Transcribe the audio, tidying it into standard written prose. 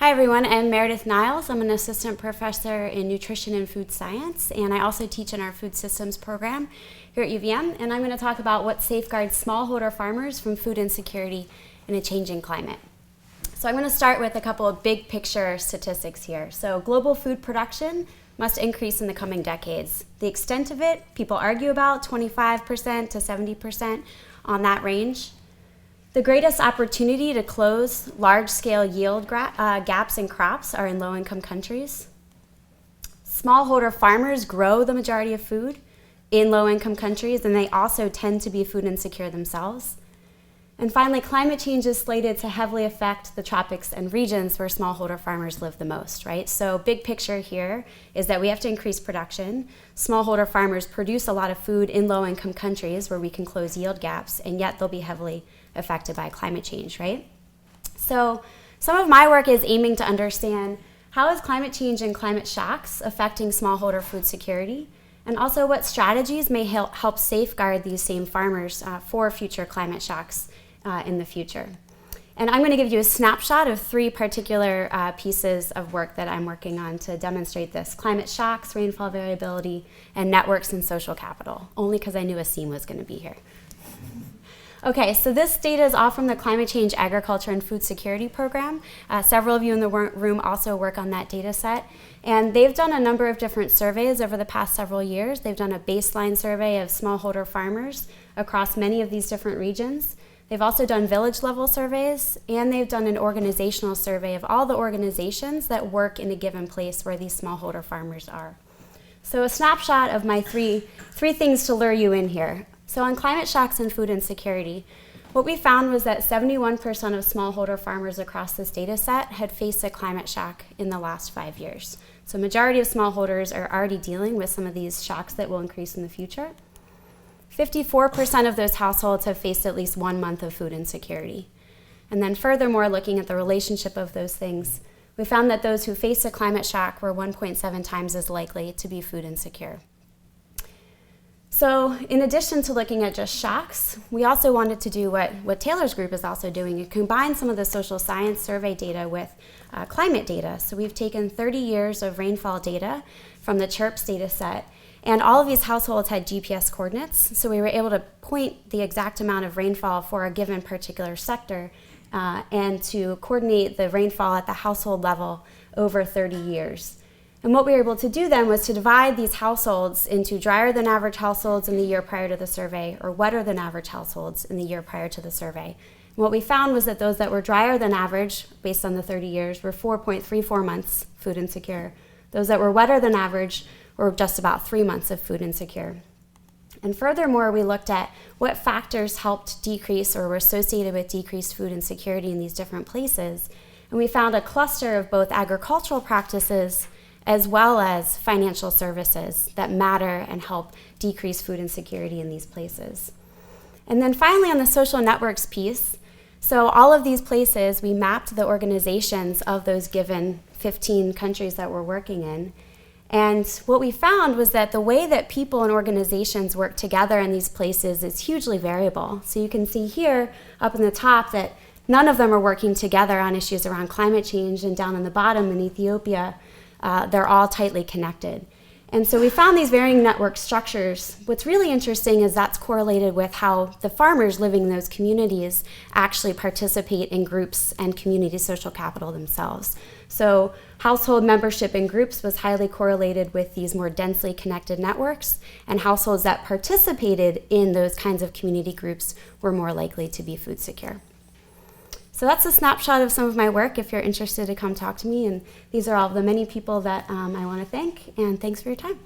Hi everyone, I'm Meredith Niles. I'm an assistant professor in nutrition and food science, and I also teach in our food systems program here at UVM, and I'm going to talk about what safeguards smallholder farmers from food insecurity in a changing climate. So I'm going to start with a couple of big picture statistics here. So global food production must increase in the coming decades. The extent of it, people argue about 25% to 70% on that range. The greatest opportunity to close large-scale yield gaps in crops are in low-income countries. Smallholder farmers grow the majority of food in low-income countries, and they also tend to be food insecure themselves. And finally, climate change is slated to heavily affect the tropics and regions where smallholder farmers live the most, right? So big picture here is that we have to increase production. Smallholder farmers produce a lot of food in low-income countries where we can close yield gaps, and yet they'll be heavily affected by climate change, right? So some of my work is aiming to understand how is climate change and climate shocks affecting smallholder food security, and also what strategies may help safeguard these same farmers for future climate shocks in the future. And I'm going to give you a snapshot of three particular pieces of work that I'm working on to demonstrate this: climate shocks, rainfall variability, and networks and social capital, only because I knew Asim was going to be here. Okay, so this data is all from the Climate Change Agriculture and Food Security Program. Several of you in the room also work on that data set. And they've done a number of different surveys over the past several years. They've done a baseline survey of smallholder farmers across many of these different regions. They've also done village-level surveys, and they've done an organizational survey of all the organizations that work in a given place where these smallholder farmers are. So a snapshot of my three things to lure you in here. So on climate shocks and food insecurity, what we found was that 71% of smallholder farmers across this data set had faced a climate shock in the last 5 years. So majority of smallholders are already dealing with some of these shocks that will increase in the future. 54% of those households have faced at least 1 month of food insecurity. And then furthermore, looking at the relationship of those things, we found that those who faced a climate shock were 1.7 times as likely to be food insecure. So in addition to looking at just shocks, we also wanted to do what Taylor's group is also doing, and combine some of the social science survey data with climate data. So we've taken 30 years of rainfall data from the CHIRPS data set, and all of these households had GPS coordinates, so we were able to point the exact amount of rainfall for a given particular sector and to coordinate the rainfall at the household level over 30 years. And what we were able to do then was to divide these households into drier than average households in the year prior to the survey, or wetter than average households in the year prior to the survey. And what we found was that those that were drier than average, based on the 30 years, were 4.34 months food insecure. Those that were wetter than average were just about 3 months of food insecure. And furthermore, we looked at what factors helped decrease or were associated with decreased food insecurity in these different places. And we found a cluster of both agricultural practices as well as financial services that matter and help decrease food insecurity in these places. And then finally, on the social networks piece, so all of these places, we mapped the organizations of those given 15 countries that we're working in. And what we found was that the way that people and organizations work together in these places is hugely variable. So you can see here up in the top that none of them are working together on issues around climate change, and down in the bottom in Ethiopia, they're all tightly connected. And so we found these varying network structures. What's really interesting is that's correlated with how the farmers living in those communities actually participate in groups and community social capital themselves. So household membership in groups was highly correlated with these more densely connected networks, and households that participated in those kinds of community groups were more likely to be food secure. So that's a snapshot of some of my work if you're interested to come talk to me. And these are all the many people that I want to thank. And thanks for your time.